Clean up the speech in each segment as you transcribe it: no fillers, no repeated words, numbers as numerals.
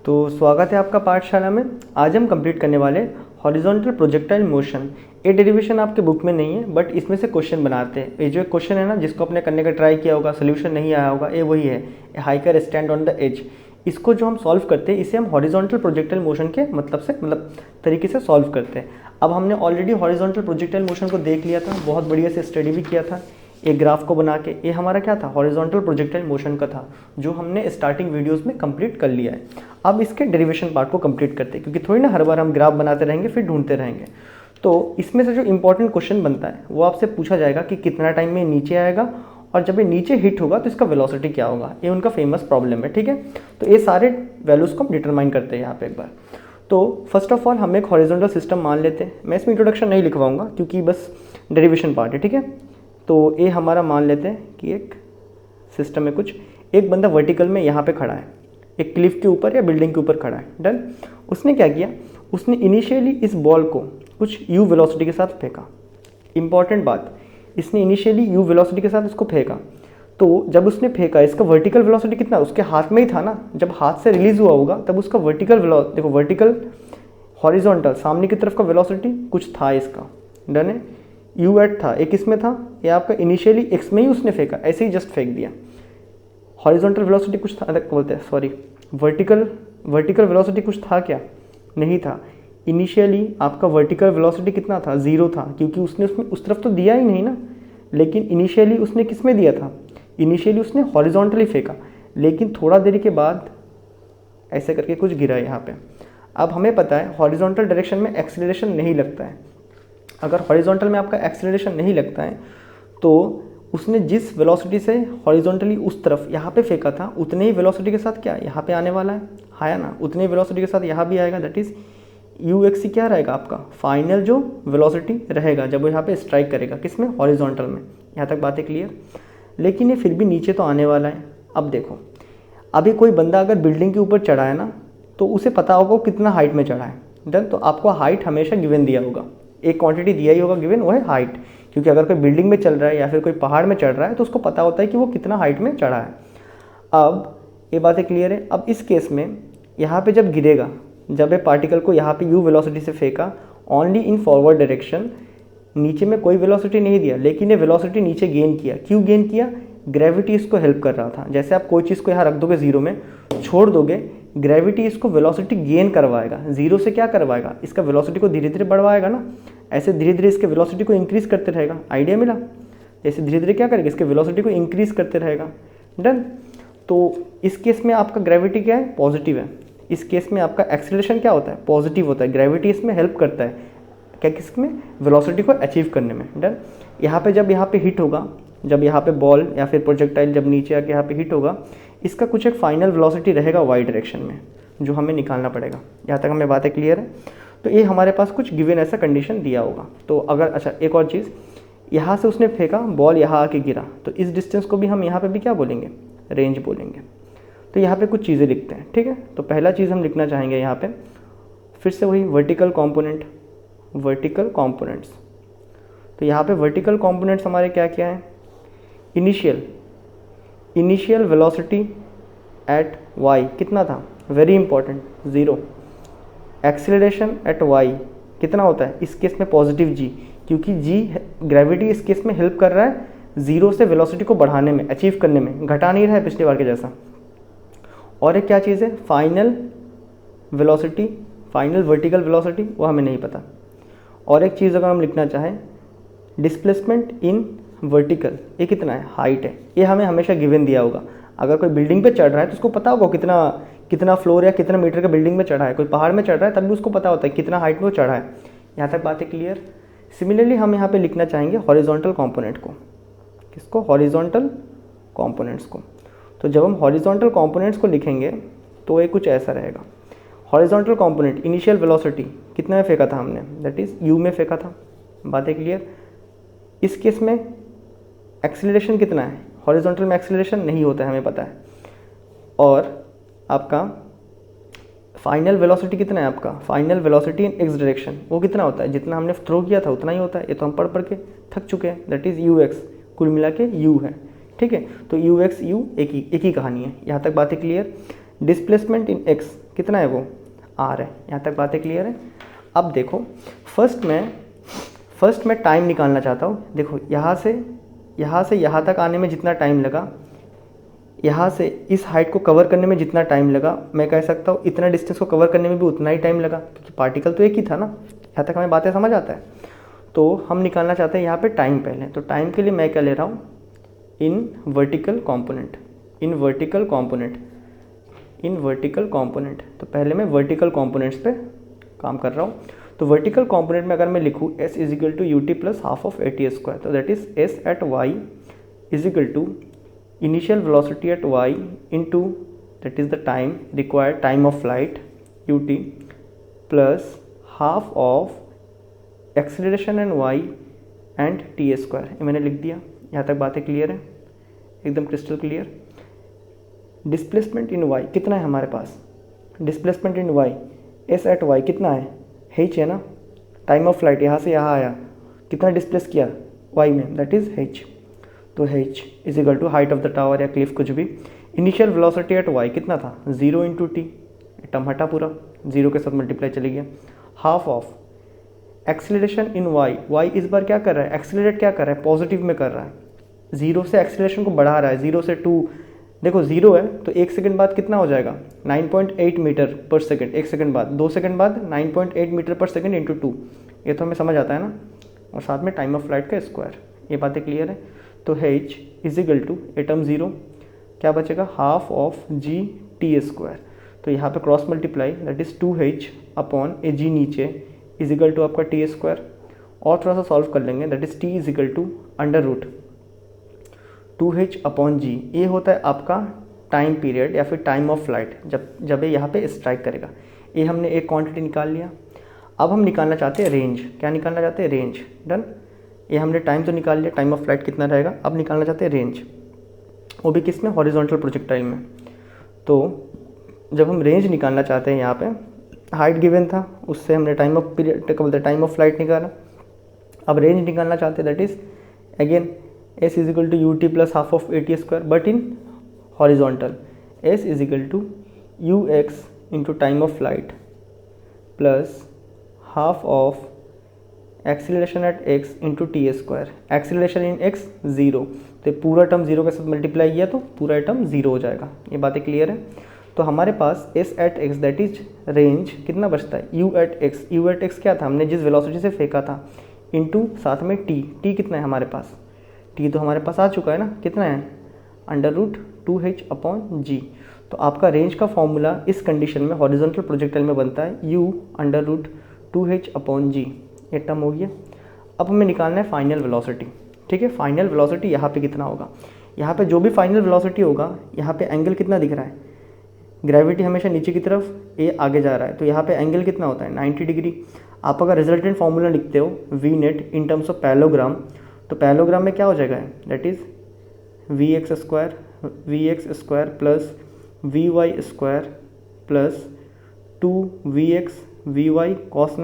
तो स्वागत है आपका पाठशाला में। आज हम कंप्लीट करने वाले हॉरिजॉन्टल प्रोजेक्टाइल मोशन। ये डेरिवेशन आपके बुक में नहीं है, बट इसमें से क्वेश्चन बनाते हैं। ये जो एक क्वेश्चन है ना, जिसको आपने करने का ट्राई किया होगा, सोल्यूशन नहीं आया होगा, ये वही है, hiker stand on the edge. इसको जो हम सॉल्व करते हैं, इसे हम हॉरिजॉन्टल प्रोजेक्टाइल मोशन के मतलब तरीके से सॉल्व करते हैं। अब हमने ऑलरेडी हॉरिजॉन्टल प्रोजेक्टाइल मोशन को देख लिया था, बहुत बढ़िया से स्टडी भी किया था एक ग्राफ को बना के। ये हमारा क्या था, हॉरिजॉन्टल प्रोजेक्टाइल मोशन का था, जो हमने स्टार्टिंग वीडियोस में कंप्लीट कर लिया है। अब इसके डेरिवेशन पार्ट को कंप्लीट करते हैं, क्योंकि थोड़ी ना हर बार हम ग्राफ बनाते रहेंगे फिर ढूंढते रहेंगे। तो इसमें से जो इंपॉर्टेंट क्वेश्चन बनता है वो आपसे पूछा जाएगा कि कितना टाइम में नीचे आएगा, और जब ये नीचे हिट होगा तो इसका वेलोसिटी क्या होगा। ये उनका फेमस प्रॉब्लम है, ठीक है। तो ये सारे वैल्यूज़ को हम डिटरमाइन करते हैं यहाँ पे एक बार। तो फर्स्ट ऑफ ऑल हम एक हॉरिजॉन्टल सिस्टम मान लेते हैं। मैं इसमें इंट्रोडक्शन नहीं लिखवाऊंगा क्योंकि बस डेरिवेशन पार्ट है, ठीक है। तो ये हमारा मान लेते हैं कि एक सिस्टम है कुछ, एक बंदा वर्टिकल में यहाँ पे खड़ा है, एक क्लिफ के ऊपर या बिल्डिंग के ऊपर खड़ा है। डन। उसने क्या किया, उसने इनिशियली इस बॉल को कुछ u वेलोसिटी के साथ फेंका। इंपॉर्टेंट बात, इसने इनिशियली u वेलोसिटी के साथ इसको फेंका। तो जब उसने फेंका, इसका वर्टिकल वेलोसिटी कितना, उसके हाथ में ही था ना। जब हाथ से रिलीज हुआ होगा तब उसका वर्टिकल देखो, वर्टिकल हॉरिजॉन्टल सामने की तरफ का वेलोसिटी कुछ था इसका। डन है। u एट था, एक इसमें था, ये आपका इनिशियली x में ही उसने फेंका, ऐसे ही जस्ट फेंक दिया। हॉरिजॉन्टल वेलोसिटी कुछ था, बोलते हैं सॉरी, वर्टिकल वेलोसिटी कुछ था क्या, नहीं था। इनिशियली आपका वर्टिकल वेलोसिटी कितना था, 0 था, क्योंकि उसने उसमें उस तरफ तो दिया ही नहीं ना। लेकिन इनिशियली उसने किस में दिया था, इनिशियली उसने हॉरिजॉन्टली फेंका, लेकिन थोड़ा देर के बाद ऐसे करके कुछ गिरा यहाँ पे। अब हमें पता है हॉरिजॉन्टल डायरेक्शन में एक्सीलरेशन नहीं लगता है। अगर हॉरिजॉन्टल में आपका एक्सीलरेशन नहीं लगता है तो उसने जिस वेलोसिटी से हॉरिजॉन्टली उस तरफ यहाँ पे फेंका था, उतने ही वेलोसिटी के साथ क्या यहाँ पे आने वाला है, आया ना, उतने ही वेलोसिटी के साथ यहाँ भी आएगा। दैट इज ux क्या रहेगा आपका फाइनल जो वेलोसिटी रहेगा जब वो यहाँ पे स्ट्राइक करेगा, किसमें, हॉरिजॉन्टल में। यहाँ तक बातें क्लियर। लेकिन ये फिर भी नीचे तो आने वाला है। अब देखो, अभी कोई बंदा अगर बिल्डिंग के ऊपर चढ़ा है ना, तो उसे पता होगा वो कितना हाइट में चढ़ा है। डन। तो आपको हाइट हमेशा गिवन दिया होगा, एक क्वांटिटी दिया ही होगा गिवन, वो है हाइट। क्योंकि अगर कोई बिल्डिंग में चल रहा है या फिर कोई पहाड़ में चढ़ रहा है तो उसको पता होता है कि वो कितना हाइट में चढ़ा है। अब ये बातें क्लियर है। अब इस केस में यहाँ पे जब गिरेगा, जब ये पार्टिकल को यहाँ पे u वेलोसिटी से फेंका ओनली इन फॉरवर्ड डायरेक्शन, नीचे में कोई वेलोसिटी नहीं दिया, लेकिन ये वेलोसिटी नीचे गेन किया। क्यों गेन किया, ग्रेविटी इसको हेल्प कर रहा था। जैसे आप कोई चीज़ को यहाँ रख दोगे 0 में, छोड़ दोगे, ग्रेविटी इसको वेलोसिटी गेन करवाएगा। 0 से क्या करवाएगा, इसका वेलोसिटी को धीरे धीरे बढ़वाएगा ना। ऐसे धीरे धीरे इसके वेलोसिटी को इंक्रीज करते रहेगा। आइडिया मिला। ऐसे धीरे धीरे क्या करेगा, इसके वेलोसिटी को इंक्रीज करते रहेगा। डन। तो इस केस में आपका ग्रेविटी क्या है, पॉजिटिव है। इस केस में आपका एक्सीलरेशन क्या होता है, पॉजिटिव होता है। ग्रेविटी इसमें हेल्प करता है क्या, किसमें, वेलोसिटी को अचीव करने में। डन। यहाँ पे जब यहाँ पे हिट होगा, जब यहाँ पे बॉल या फिर प्रोजेक्टाइल जब नीचे आके यहाँ पे हिट होगा, इसका कुछ एक फाइनल वेलोसिटी रहेगा वाई डायरेक्शन में, जो हमें निकालना पड़ेगा। यहाँ तक हमें बातें क्लियर है। तो ये हमारे पास कुछ गिवन ऐसा कंडीशन दिया होगा। तो अगर, अच्छा एक और चीज़, यहाँ से उसने फेंका, बॉल यहाँ आके गिरा, तो इस डिस्टेंस को भी हम यहाँ पे भी क्या बोलेंगे, रेंज बोलेंगे। तो यहाँ पे कुछ चीज़ें लिखते हैं, ठीक है। तो पहला चीज़ हम लिखना चाहेंगे यहाँ पे फिर से वही वर्टिकल कॉम्पोनेंट, वर्टिकल कॉम्पोनेंट्स। तो यहाँ पे वर्टिकल कॉम्पोनेंट्स हमारे क्या क्या हैं, इनिशियल वेलोसिटी एट y कितना था, very important, 0। Acceleration at y कितना होता है, इस केस में पॉजिटिव g, क्योंकि g ग्रेविटी इस केस में हेल्प कर रहा है 0 से वेलोसिटी को बढ़ाने में, अचीव करने में, घटा नहीं रहा है पिछली बार के जैसा। और एक क्या चीज़ है, final velocity, final vertical velocity, वो हमें नहीं पता। और एक चीज़ अगर हम लिखना चाहें, डिस्प्लेसमेंट इन वर्टिकल, ये कितना है, हाइट है। ये हमें हमेशा गिवन दिया होगा। अगर कोई बिल्डिंग पे चढ़ रहा है तो उसको पता होगा कितना फ्लोर या कितना मीटर का बिल्डिंग में चढ़ा है। कोई पहाड़ में चढ़ रहा है तब भी उसको पता होता है कितना हाइट में वो चढ़ा है। यहाँ तक बातें क्लियर। सिमिलरली हम यहाँ पे लिखना चाहेंगे हॉरिजॉन्टल कंपोनेंट को, किसको, हॉरिजॉन्टल कंपोनेंट्स को। तो जब हम हॉरिजॉन्टल कंपोनेंट्स को लिखेंगे तो ये कुछ ऐसा रहेगा। हॉरिजॉन्टल कंपोनेंट, इनिशियल वेलोसिटी कितना में फेंका था हमने, दैट इज u में फेंका था। बातें क्लियर। इस केस में एक्सीलरेशन कितना है, हॉरिजॉन्टल में एक्सीलरेशन नहीं होता है, हमें पता है। और आपका फाइनल वेलोसिटी कितना है, आपका फाइनल वेलोसिटी इन एक्स डायरेक्शन, वो कितना होता है, जितना हमने थ्रो किया था उतना ही होता है। ये तो हम पढ़ के थक चुके हैं। दैट इज ux, कुल मिला के u है, ठीक है। तो ux u एक ही कहानी है। यहाँ तक बातें क्लियर। डिस्प्लेसमेंट इन एक्स कितना है, वो आर है। यहाँ तक बातें क्लियर है। अब देखो फर्स्ट मैं टाइम निकालना चाहता हूँ। देखो यहाँ से यहाँ तक आने में जितना टाइम लगा, यहाँ से इस हाइट को कवर करने में जितना टाइम लगा, मैं कह सकता हूँ इतना डिस्टेंस को कवर करने में भी उतना ही टाइम लगा, क्योंकि पार्टिकल तो एक ही था ना। यहाँ तक हमें बातें समझ आता है। तो हम निकालना चाहते हैं यहाँ पे टाइम पहले। तो टाइम के लिए मैं क्या ले रहा हूँ, इन वर्टिकल कॉम्पोनेंट। तो पहले मैं वर्टिकल कॉम्पोनेंट्स पे काम कर रहा हूँ। तो वर्टिकल कॉम्पोनेंट में अगर मैं लिखूँ s is equal to ut plus half of at square, तो that is s at y is equal to initial velocity at y into that is the time required, time of flight ut plus half of acceleration and y and t square. ये मैंने लिख दिया। यहाँ तक बातें clear है, एकदम crystal clear. Displacement in y कितना है हमारे पास, displacement in y s at y कितना है, h है ना। टाइम ऑफ फ्लाइट यहाँ से यहाँ आया, कितना डिस्प्लेस किया y में, दैट इज h। तो h is equal to height of the tower या क्लिफ कुछ भी। इनिशियल वेलोसिटी एट y कितना था, 0 इंटू टी, टर्म हटा पूरा, 0 के साथ मल्टीप्लाई चली गया। Half of acceleration in y इस बार क्या कर रहा है, एक्सीलरेट क्या कर रहा है, पॉजिटिव में कर रहा है। 0 से एक्सीलरेशन को बढ़ा रहा है, 0 से 2, देखो 0 है तो 1 सेकंड बाद कितना हो जाएगा, 9.8 मीटर पर सेकंड। 1 सेकंड बाद, 2 सेकंड बाद 9.8 मीटर पर सेकंड इंटू 2, ये तो हमें समझ आता है ना। और साथ में टाइम ऑफ फ्लाइट का स्क्वायर, ये बातें क्लियर है। तो h is equal to atom 0 क्या बचेगा, half of g t square. तो यहाँ पे cross multiply, that is 2h upon a g नीचे इज इक्वल टू आपका t स्क्वायर। और थोड़ा सा सॉल्व कर लेंगे, that is t is equal to under root 2h upon g। ये होता है आपका टाइम पीरियड या फिर टाइम ऑफ फ्लाइट, जब ये यहाँ पे स्ट्राइक करेगा। ये हमने एक क्वांटिटी निकाल लिया। अब हम निकालना चाहते हैं रेंज। क्या निकालना चाहते हैं, रेंज। डन। ये हमने टाइम तो निकाल लिया, टाइम ऑफ फ्लाइट कितना रहेगा। अब निकालना चाहते हैं रेंज, वो भी किस में, हॉरिजॉन्टल प्रोजेक्टाइल में। तो जब हम रेंज निकालना चाहते हैं, यहाँ पे हाइट गिवन था, उससे हमने टाइम ऑफ पीरियड क्या बोलते हैं, टाइम ऑफ फ्लाइट निकाला। अब रेंज निकालना चाहते हैं, that is again s is equal to ut plus half of at square, but in horizontal. s is equal to ux into time of flight plus half of acceleration at x into t square. Acceleration in x 0, तो पूरा term 0 के साथ multiply किया तो पूरा term 0 हो जाएगा। ये बातें क्लियर है। तो हमारे पास s at x that is range कितना बचता है, u एट x क्या था, हमने जिस वेलोसिटी से फेंका था, इंटू साथ में t कितना है हमारे पास, t तो हमारे पास आ चुका है ना, कितना है, under root 2h upon g। तो आपका रेंज का फॉर्मूला इस कंडीशन में हॉरिजॉन्टल प्रोजेक्टाइल में बनता है u under root 2h upon g। ये टर्म हो गया। अब हमें निकालना है फाइनल वेलोसिटी। ठीक है, फाइनल वेलोसिटी यहाँ पे कितना होगा, यहाँ पे जो भी फाइनल वेलोसिटी होगा, यहाँ पे एंगल कितना दिख रहा है, ग्रेविटी हमेशा नीचे की तरफ, ये आगे जा रहा है, तो यहाँ पे एंगल कितना होता है, 90 डिग्री। आप अगर रिजल्टेंट फॉर्मूला लिखते हो v net in terms of parallelogram, तो पैरेललोग्राम में क्या हो जाएगा, that is v x square plus v y square plus 2vx vy cos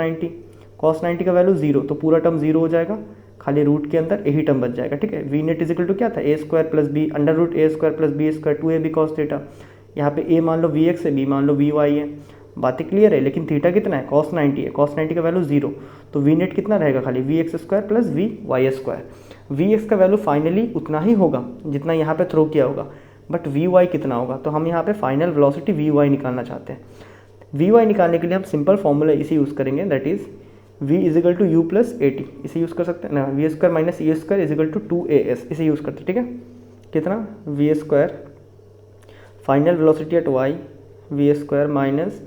90 का वैल्यू 0, तो पूरा टर्म 0 हो जाएगा, खाली रूट के अंदर यही टर्म बच जाएगा। ठीक है, वी नेट इजिकल टू क्या था, a square plus b under root a square plus B square 2ab cos theta. यहाँ पे a मान लो vx है, b मान लो vy है, बातें क्लियर है। लेकिन थीटा कितना है, cos 90 है, cos 90 का वैल्यू 0, तो वी नेट कितना रहेगा, खाली vx square plus vy square. vx का वैल्यू फाइनली उतना ही होगा जितना यहाँ पे थ्रो किया होगा, बट vy कितना होगा, तो हम यहाँ पे फाइनल वेलोसिटी vy निकालना चाहते हैं। vy निकालने के लिए हम सिंपल फॉर्मूला इसे यूज़ करेंगे, that is v is equal to u plus a t, इसे यूज़ कर सकते हैं ना, v square minus a square is equal to 2as, इसे यूज़ करते हैं। ठीक है, कितना, v square final velocity at y v square minus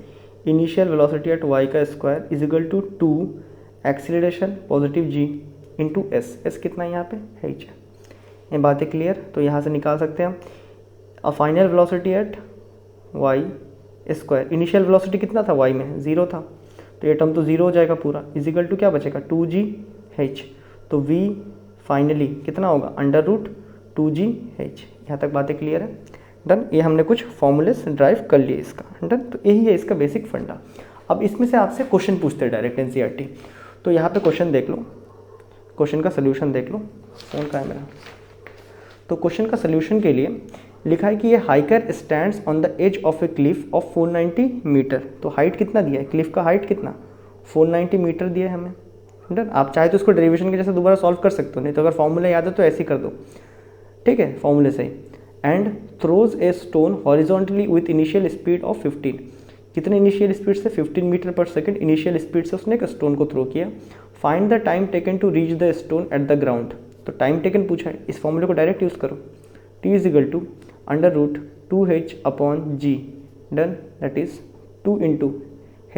initial velocity at y का square is equal to 2 acceleration positive g into s कितना है यहाँ पे h। ये बातें क्लियर, तो यहाँ से निकाल सकते हैं हम। अब final velocity at y square, initial velocity कितना था y में, 0 था, तो ये टर्म तो 0 हो जाएगा पूरा, इजिकल टू क्या बचेगा 2gh, तो v फाइनली कितना होगा अंडर रूट 2gh। यहाँ तक बातें क्लियर है, डन। ये हमने कुछ फॉर्मूलेस ड्राइव कर लिए इसका, डन। तो यही है इसका बेसिक फंडा। अब इसमें से आपसे क्वेश्चन पूछते हैं डायरेक्ट एनसीईआरटी, तो यहाँ पे क्वेश्चन देख लो, क्वेश्चन का सोल्यूशन देख लो, फोन का है मेरा। तो क्वेश्चन का सोल्यूशन के लिए लिखा है कि ये hiker stands on the edge of a cliff of 490 metre. तो हाइट कितना दिया है, क्लिफ का हाइट कितना, 490 मीटर दिया है हमें। डन। आप चाहे तो इसको डेरिवेशन के जैसे दोबारा सॉल्व कर सकते हो, नहीं तो अगर फॉर्मूला याद है तो ऐसे ही कर दो, ठीक है, फॉर्मूले से ही। And throws a stone horizontally with initial speed of 15। कितने इनिशियल स्पीड से, 15 मीटर पर सेकेंड इनिशियल स्पीड से उसने एक स्टोन को थ्रो किया। Find the time taken to reach the stone at the ground. तो टाइम टेकन पूछा है, इस फॉर्मूले को डायरेक्ट यूज़ करो, T is equal to √2h upon g। Done. That is 2 into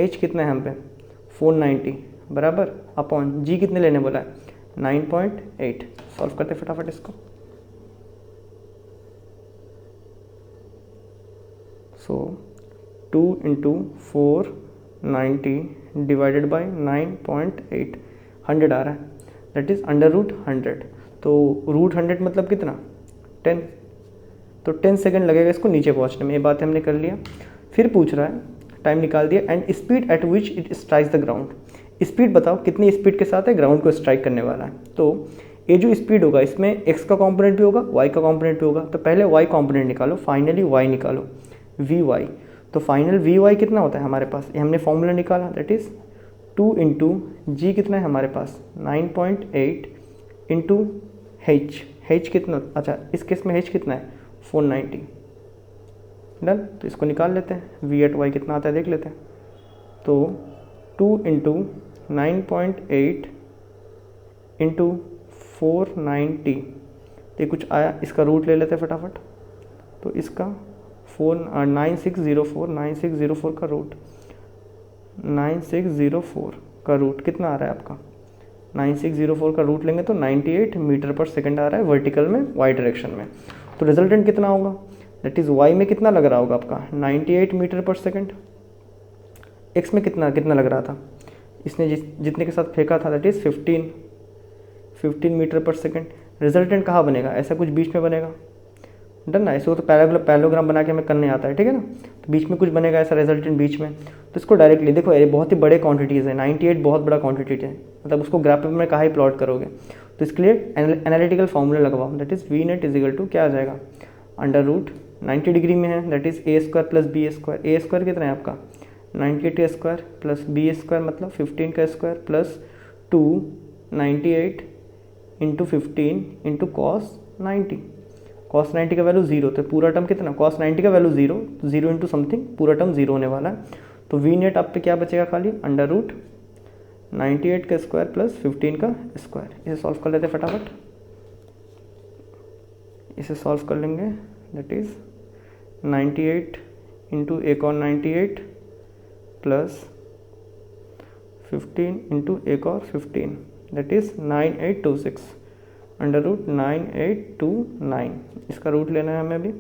h कितना है हम पे 490 बराबर अपॉन g कितने लेने बोला है 9.8। सॉल्व करते फटाफट इसको। सो 2 इंटू 490 डिवाइडेड बाई 9.8, 100 आ रहा है, दैट इज़ √100। तो √100 मतलब कितना 10। तो 10 सेकंड लगेगा इसको नीचे पहुंचने में, ये बात हमने कर लिया। फिर पूछ रहा है, टाइम निकाल दिया, and speed at which it strikes the ground. Speed बताओ कितनी स्पीड के साथ है ग्राउंड को स्ट्राइक करने वाला है। तो ये जो स्पीड होगा इसमें x का कॉम्पोनेंट भी होगा, y का कॉम्पोनेंट भी होगा। तो पहले y कॉम्पोनेंट निकालो, फाइनली y निकालो, vy। तो फाइनल vy कितना होता है हमारे पास, ये हमने फॉर्मूला निकाला, दैट इज़ 2 इंटू जी कितना है हमारे पास 9.8 इंटू h कितना, अच्छा इस केस में h कितना है 490। डन। तो इसको निकाल लेते हैं, v एट y कितना आता है देख लेते हैं। तो 2 इंटू 9.8 इंटू 490, ये कुछ आया, इसका रूट ले लेते हैं फटाफट। तो इसका 9604 का रूट, 9604 का रूट कितना आ रहा है आपका 9604 का रूट लेंगे तो 98 मीटर पर सेकंड आ रहा है वर्टिकल में, वाई डायरेक्शन में। तो रिजल्टेंट कितना होगा, दैट इज़ वाई में कितना लग रहा होगा आपका 98 मीटर पर सेकंड। एक्स में कितना लग रहा था, इसने जितने के साथ फेंका था दैट इज़ 15 मीटर पर सेकंड। रिजल्टेंट कहाँ बनेगा, ऐसा कुछ बीच में बनेगा। डन ना, ऐसे तो पैराग्राम बना के हमें करने आता है, ठीक है ना। तो बीच में कुछ बनेगा ऐसा रिजल्टेंट बीच में। तो इसको डायरेक्टली देखो, ये बहुत ही बड़े क्वांटिटीज़ है, 98 बहुत बड़ा क्वांटिटी है, मतलब उसको ग्राफ पेपर में कहाँ ही प्लॉट करोगे। तो इसके लिए एनालिटिकल फॉर्मूला लगवाओ, that is V net is equal to क्या आ जाएगा √90 डिग्री में है, that is a square plus B square. A square कितना है आपका 98 स्क्वायर प्लस बी स्क्वायर मतलब 15 का square plus 298 into 15 into cos 90। Cos 90 का वैल्यू 0, तो पूरा टर्म कितना, कॉस 90 का वैल्यू 0 इंटू समथिंग, पूरा टर्म 0 होने वाला है। तो वी नेट आप पे क्या बचेगा खाली √98 का स्क्वायर प्लस 15 का स्क्वायर। इसे सॉल्व कर लेते फटाफट, इसे सॉल्व कर लेंगे, दैट इज़ 98 इंटू एक और 98 प्लस 15 इंटू एक और 15, दैट इज़ 9826 √9829। इसका रूट लेना है हमें अभी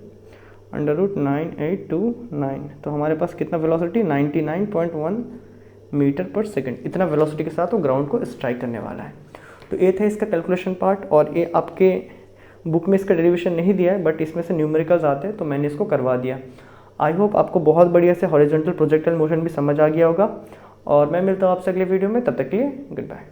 √9829। तो हमारे पास कितना वेलोसिटी 99.1 मीटर पर सेकंड, इतना वेलोसिटी के साथ वो ग्राउंड को स्ट्राइक करने वाला है। तो ये था इसका कैलकुलेशन पार्ट, और ये आपके बुक में इसका डेरिवेशन नहीं दिया है, बट इसमें से न्यूमेरिकल्स आते हैं तो मैंने इसको करवा दिया। आई होप आपको बहुत बढ़िया से हॉरिजॉन्टल प्रोजेक्टाइल मोशन भी समझ आ गया होगा, और मैं मिलता हूँ आपसे अगले वीडियो में, तब तक के लिए गुड बाय।